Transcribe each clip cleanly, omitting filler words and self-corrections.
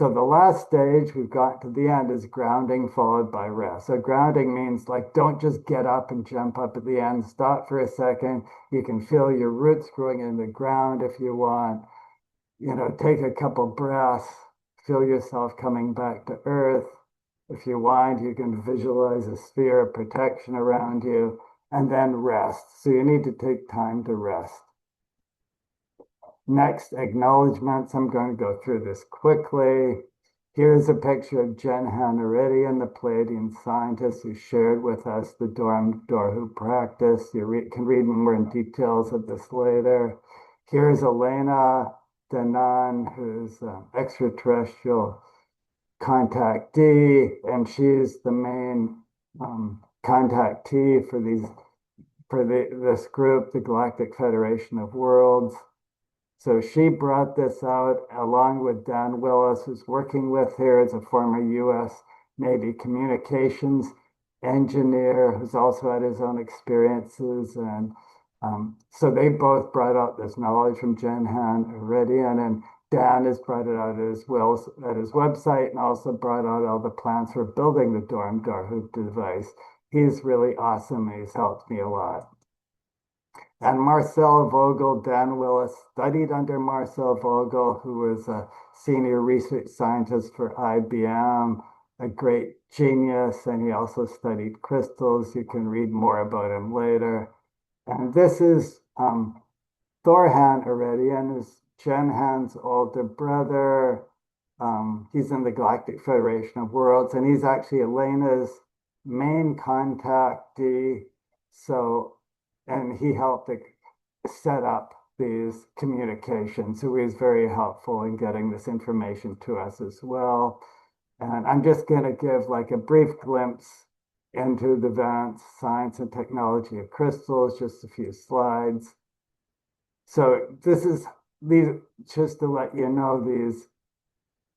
So the last stage we've got to the end is grounding followed by rest. So grounding means like don't just get up and jump up at the end. Stop for a second. You can feel your roots growing in the ground if you want. Take a couple breaths, feel yourself coming back to earth. If you want, you can visualize a sphere of protection around you and then rest. So you need to take time to rest. Next, acknowledgements. I'm going to go through this quickly. Here's a picture of Jenhan Iridian, the Pleiadian scientist who shared with us the Dorm Dorhu practice. You can read more in details of this later. Here's Elena Danan, who's an extraterrestrial contactee, and she's the main contactee for this group, the Galactic Federation of Worlds. So she brought this out along with Dan Willis, who's working with her as a former U.S. Navy communications engineer, who's also had his own experiences. And so they both brought out this knowledge from Jenhan Iridian, and Dan has brought it out as well at his website and also brought out all the plans for building the Dorm Dorhu device. He's really awesome. He's helped me a lot. And Marcel Vogel, Dan Willis studied under Marcel Vogel, who was a senior research scientist for IBM, a great genius, and he also studied crystals. You can read more about him later. And this is Thorhan Iridian, who's Jenhan's older brother. He's in the Galactic Federation of Worlds, and he's actually Elena's main contactee. And he helped set up these communications. So he was very helpful in getting this information to us as well. And I'm just going to give like a brief glimpse into the advanced science and technology of crystals, just a few slides. So just to let you know, these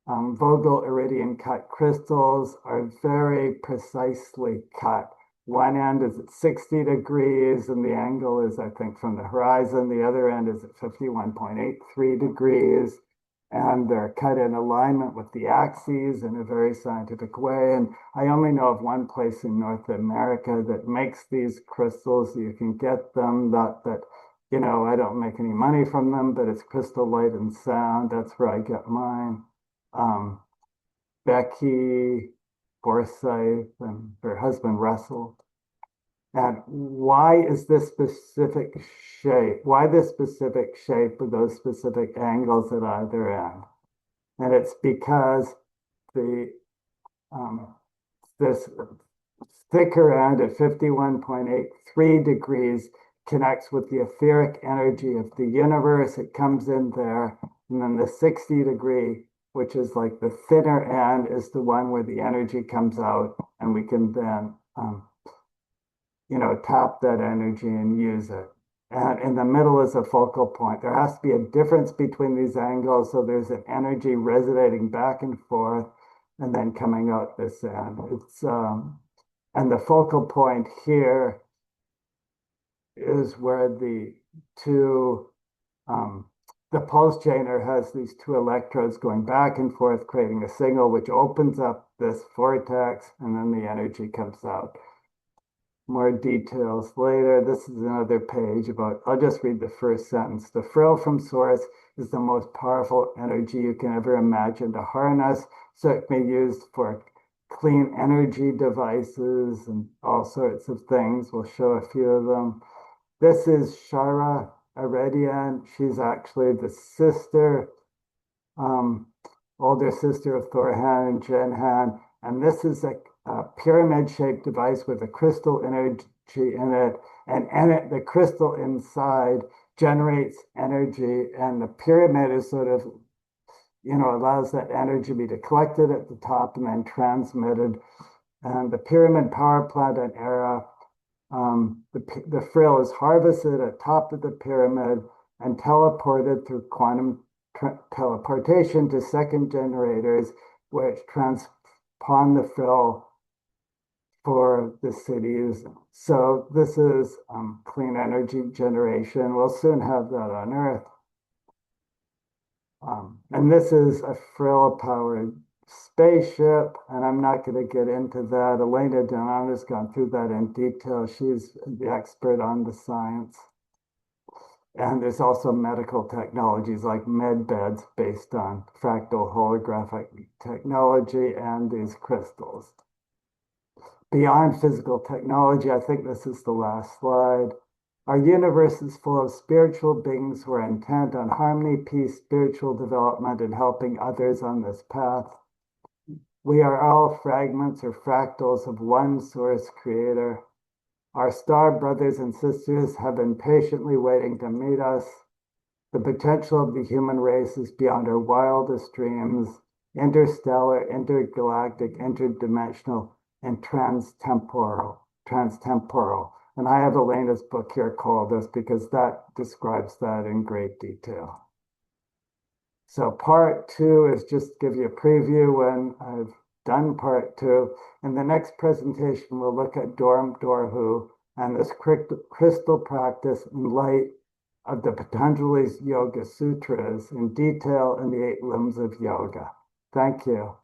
Vogel iridium cut crystals are very precisely cut. One end is at 60 degrees, and the angle is, I think, from the horizon. The other end is at 51.83 degrees, and they're cut in alignment with the axes in a very scientific way. And I only know of one place in North America that makes these crystals. You can get them, not that, I don't make any money from them, but it's Crystal Light and Sound. That's where I get mine. Becky Forsyth and her husband Russell. And why is this specific shape? Why this specific shape with those specific angles at either end? And it's because this thicker end at 51.83 degrees connects with the etheric energy of the universe. It comes in there, and then the 60-degree, which is like the thinner end, is the one where the energy comes out, and we can then, tap that energy and use it. And in the middle is a focal point. There has to be a difference between these angles, so there's an energy resonating back and forth, and then coming out this end. And the focal point here is where the pulse chainer has these two electrodes going back and forth, creating a signal which opens up this vortex, and then the energy comes out. More details later. This is another page I'll just read the first sentence. The frill from source is the most powerful energy you can ever imagine to harness, so it can be used for clean energy devices and all sorts of things. We'll show a few of them. This is Shara Iridian. She's actually the older sister of Thorhan and Jenhan. And this is a pyramid-shaped device with a crystal energy in it. And the crystal inside generates energy. And the pyramid is sort of, allows that energy to be collected at the top and then transmitted. And the pyramid power plant in Era, the frill is harvested at top of the pyramid and teleported through quantum teleportation to second generators, which transpond the frill for the cities. So this is clean energy generation. We'll soon have that on Earth. And this is a Frill-powered spaceship, and I'm not going to get into that. Elena Donato's gone through that in detail. She's the expert on the science. And there's also medical technologies like med beds based on fractal holographic technology and these crystals. Beyond physical technology, I think this is the last slide. Our universe is full of spiritual beings who are intent on harmony, peace, spiritual development, and helping others on this path. We are all fragments or fractals of one source creator. Our star brothers and sisters have been patiently waiting to meet us. The potential of the human race is beyond our wildest dreams, interstellar, intergalactic, interdimensional, and transtemporal. And I have Elena's book here called this because that describes that in great detail. So part two is just to give you a preview when I've done part two. In the next presentation, we'll look at Dorm Dorhu and this crystal practice in light of the Patanjali's Yoga Sutras in detail in the 8 limbs of yoga. Thank you.